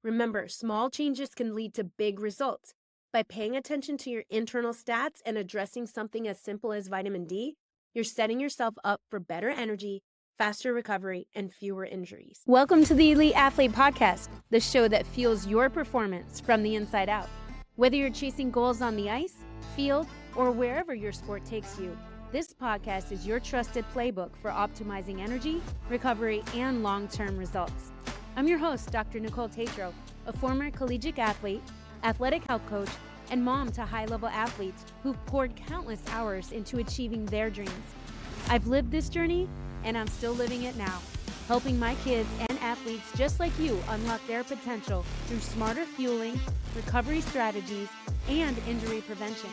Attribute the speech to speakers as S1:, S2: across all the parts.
S1: Remember, small changes can lead to big results. By paying attention to your internal stats and addressing something as simple as vitamin D, you're setting yourself up for better energy, faster recovery, and fewer injuries. Welcome to the Elite Athlete Podcast, the show that fuels your performance from the inside out. Whether you're chasing goals on the ice, field, or wherever your sport takes you, this podcast is your trusted playbook for optimizing energy, recovery, and long-term results. I'm your host, Dr. Nicole Tatro, a former collegiate athlete, athletic health coach, and mom to high-level athletes who've poured countless hours into achieving their dreams. I've lived this journey, and I'm still living it now, helping my kids and athletes just like you unlock their potential through smarter fueling, recovery strategies, and injury prevention.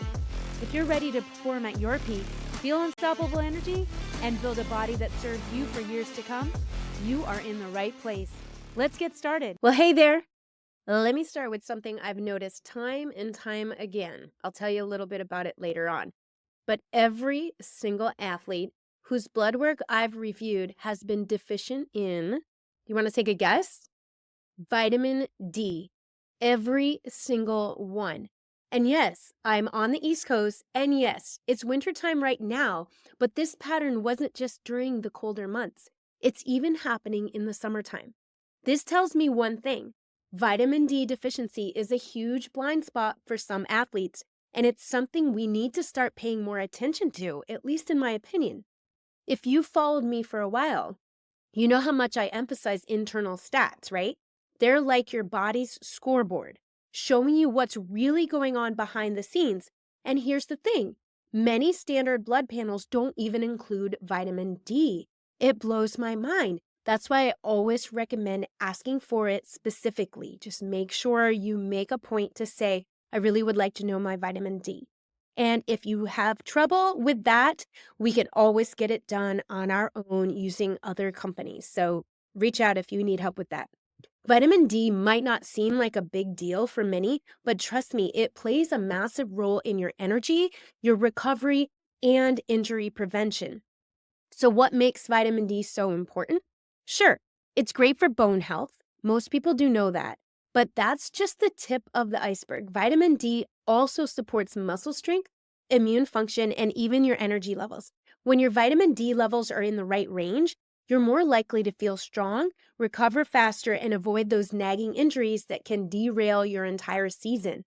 S1: If you're ready to perform at your peak, feel unstoppable energy, and build a body that serves you for years to come, you are in the right place. Let's get started. Well, hey there. Let me start with something I've noticed time and time again. I'll tell you a little bit about it later on. But every single athlete whose blood work I've reviewed has been deficient in, you want to take a guess? Vitamin D. Every single one. And yes, I'm on the East Coast, and yes, it's wintertime right now, but this pattern wasn't just during the colder months. It's even happening in the summertime. This tells me one thing. Vitamin D deficiency is a huge blind spot for some athletes, and it's something we need to start paying more attention to, at least in my opinion. If you've followed me for a while, you know how much I emphasize internal stats, right? They're like your body's scoreboard, showing you what's really going on behind the scenes. And here's the thing, many standard blood panels don't even include vitamin D. It blows my mind. That's why I always recommend asking for it specifically. Just make sure you make a point to say, I really would like to know my vitamin D. And if you have trouble with that, we can always get it done on our own using other companies. So reach out if you need help with that. Vitamin D might not seem like a big deal for many, but trust me, it plays a massive role in your energy, your recovery, and injury prevention. So what makes vitamin D so important? Sure, it's great for bone health. Most people do know that. But that's just the tip of the iceberg. Vitamin D also supports muscle strength, immune function, and even your energy levels. When your vitamin D levels are in the right range, you're more likely to feel strong, recover faster, and avoid those nagging injuries that can derail your entire season.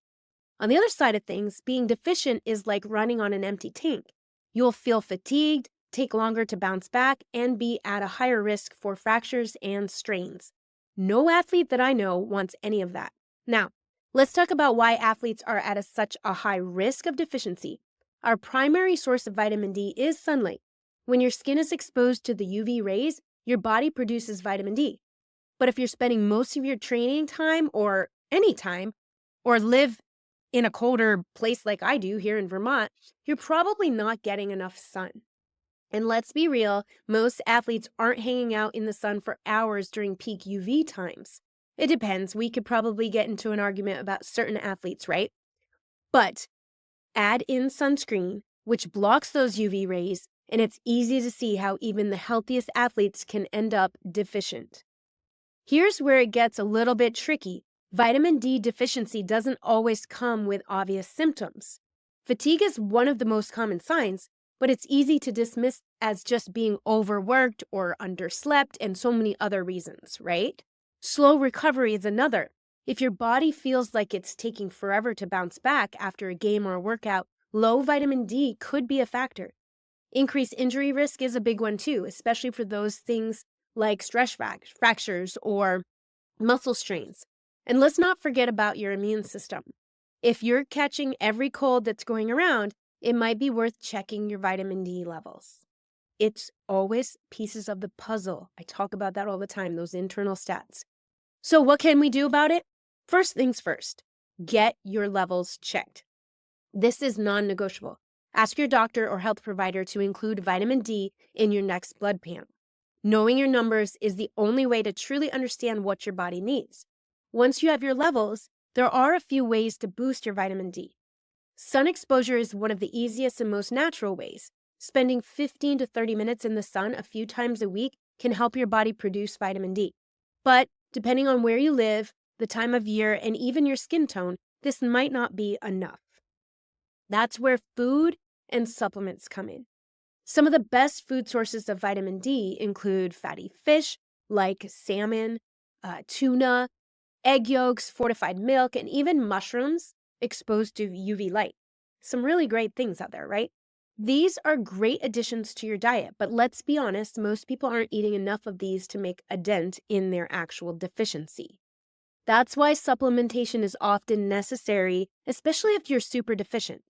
S1: On the other side of things, being deficient is like running on an empty tank. You'll feel fatigued, take longer to bounce back, and be at a higher risk for fractures and strains. No athlete that I know wants any of that. Now, let's talk about why athletes are at such a high risk of deficiency. Our primary source of vitamin D is sunlight. When your skin is exposed to the UV rays, your body produces vitamin D. But if you're spending most of your training time or any time, or live in a colder place like I do here in Vermont, you're probably not getting enough sun. And let's be real, most athletes aren't hanging out in the sun for hours during peak UV times. It depends. We could probably get into an argument about certain athletes, right? But add in sunscreen, which blocks those UV rays, and it's easy to see how even the healthiest athletes can end up deficient. Here's where it gets a little bit tricky. Vitamin D deficiency doesn't always come with obvious symptoms. Fatigue is one of the most common signs, but it's easy to dismiss as just being overworked or underslept and so many other reasons, right? Slow recovery is another. If your body feels like it's taking forever to bounce back after a game or a workout, low vitamin D could be a factor. Increased injury risk is a big one too, especially for those things like stress fractures or muscle strains. And let's not forget about your immune system. If you're catching every cold that's going around, it might be worth checking your vitamin D levels. It's always pieces of the puzzle. I talk about that all the time, those internal stats. So what can we do about it? First things first, get your levels checked. This is non-negotiable. Ask your doctor or health provider to include vitamin D in your next blood panel. Knowing your numbers is the only way to truly understand what your body needs. Once you have your levels, there are a few ways to boost your vitamin D. Sun exposure is one of the easiest and most natural ways. Spending 15 to 30 minutes in the sun a few times a week can help your body produce vitamin D. But depending on where you live, the time of year, and even your skin tone, this might not be enough. That's where food and supplements come in. Some of the best food sources of vitamin D include fatty fish like salmon, tuna, egg yolks, fortified milk, and even mushrooms exposed to UV light. Some really great things out there, right? These are great additions to your diet, but let's be honest, most people aren't eating enough of these to make a dent in their actual deficiency. That's why supplementation is often necessary, especially if you're super deficient,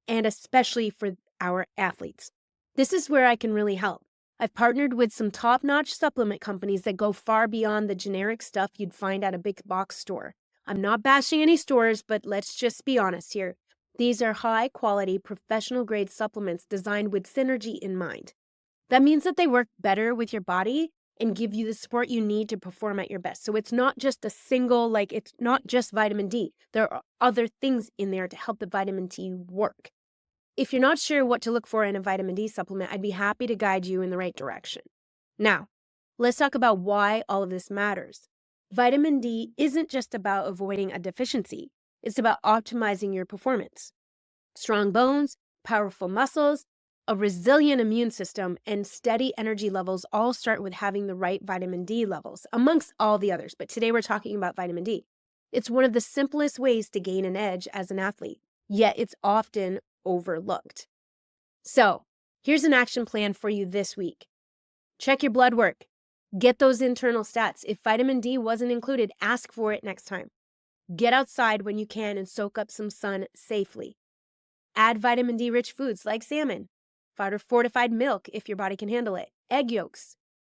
S1: and especially for our athletes. This is where I can really help. I've partnered with some top-notch supplement companies that go far beyond the generic stuff you'd find at a big box store. I'm not bashing any stores, but let's just be honest here. These are high-quality, professional-grade supplements designed with synergy in mind. That means that they work better with your body and give you the support you need to perform at your best. So it's not just a single, it's not just vitamin D. There are other things in there to help the vitamin D work. If you're not sure what to look for in a vitamin D supplement, I'd be happy to guide you in the right direction. Now, let's talk about why all of this matters. Vitamin D isn't just about avoiding a deficiency. It's about optimizing your performance. Strong bones, powerful muscles, a resilient immune system, and steady energy levels all start with having the right vitamin D levels, amongst all the others. But today we're talking about vitamin D. It's one of the simplest ways to gain an edge as an athlete, yet it's often overlooked. So, here's an action plan for you this week. Check your blood work. Get those internal stats. If vitamin D wasn't included, ask for it next time. Get outside when you can and soak up some sun safely. Add vitamin D-rich foods like salmon, fortified milk if your body can handle it, egg yolks.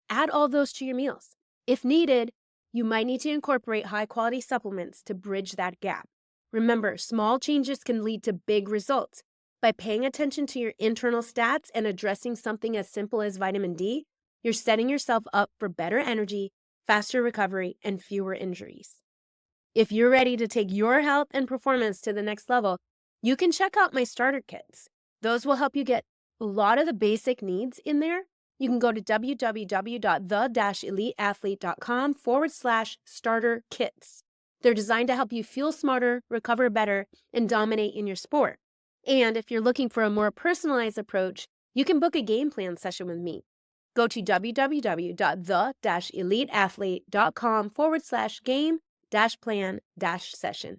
S1: Add all those to your meals. If needed, you might need to incorporate high-quality supplements to bridge that gap. Remember, small changes can lead to big results. By paying attention to your internal stats and addressing something as simple as vitamin D, you're setting yourself up for better energy, faster recovery, and fewer injuries. If you're ready to take your health and performance to the next level, you can check out my starter kits. Those will help you get a lot of the basic needs in there. You can go to www.the-eliteathlete.com/starter kits. They're designed to help you feel smarter, recover better, and dominate in your sport. And if you're looking for a more personalized approach, you can book a game plan session with me. Go to www.the-eliteathlete.com/game-plan-session.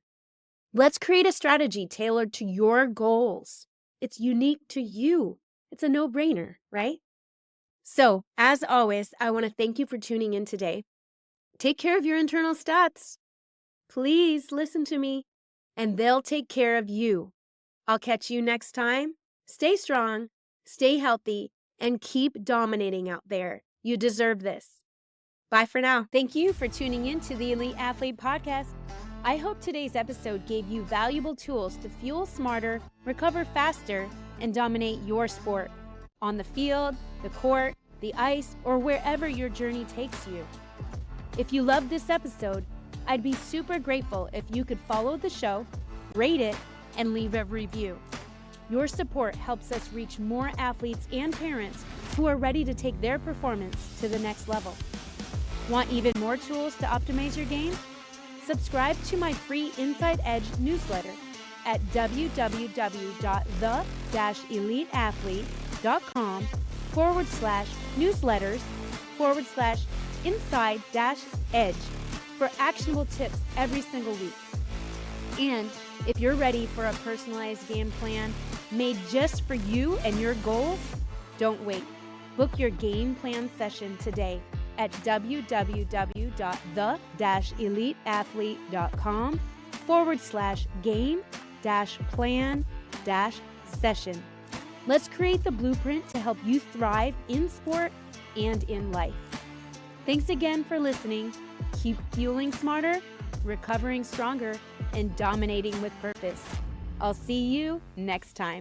S1: Let's create a strategy tailored to your goals. It's unique to you. It's a no-brainer, right? So, as always, I want to thank you for tuning in today. Take care of your internal stats. Please listen to me, and they'll take care of you. I'll catch you next time. Stay strong, stay healthy, and keep dominating out there. You deserve this. Bye for now. Thank you for tuning in to the Elite Athlete Podcast. I hope today's episode gave you valuable tools to fuel smarter, recover faster, and dominate your sport on the field, the court, the ice, or wherever your journey takes you. If you loved this episode, I'd be super grateful if you could follow the show, rate it, and leave a review. Your support helps us reach more athletes and parents who are ready to take their performance to the next level. Want even more tools to optimize your game? Subscribe to my free Inside Edge newsletter at www.the-eliteathlete.com/newsletters/inside-edge for actionable tips every single week. And if you're ready for a personalized game plan made just for you and your goals, don't wait. Book your game plan session today at www.the-eliteathlete.com/game-plan-session. Let's create the blueprint to help you thrive in sport and in life. Thanks again for listening. Keep fueling smarter, recovering stronger, and dominating with purpose. I'll see you next time.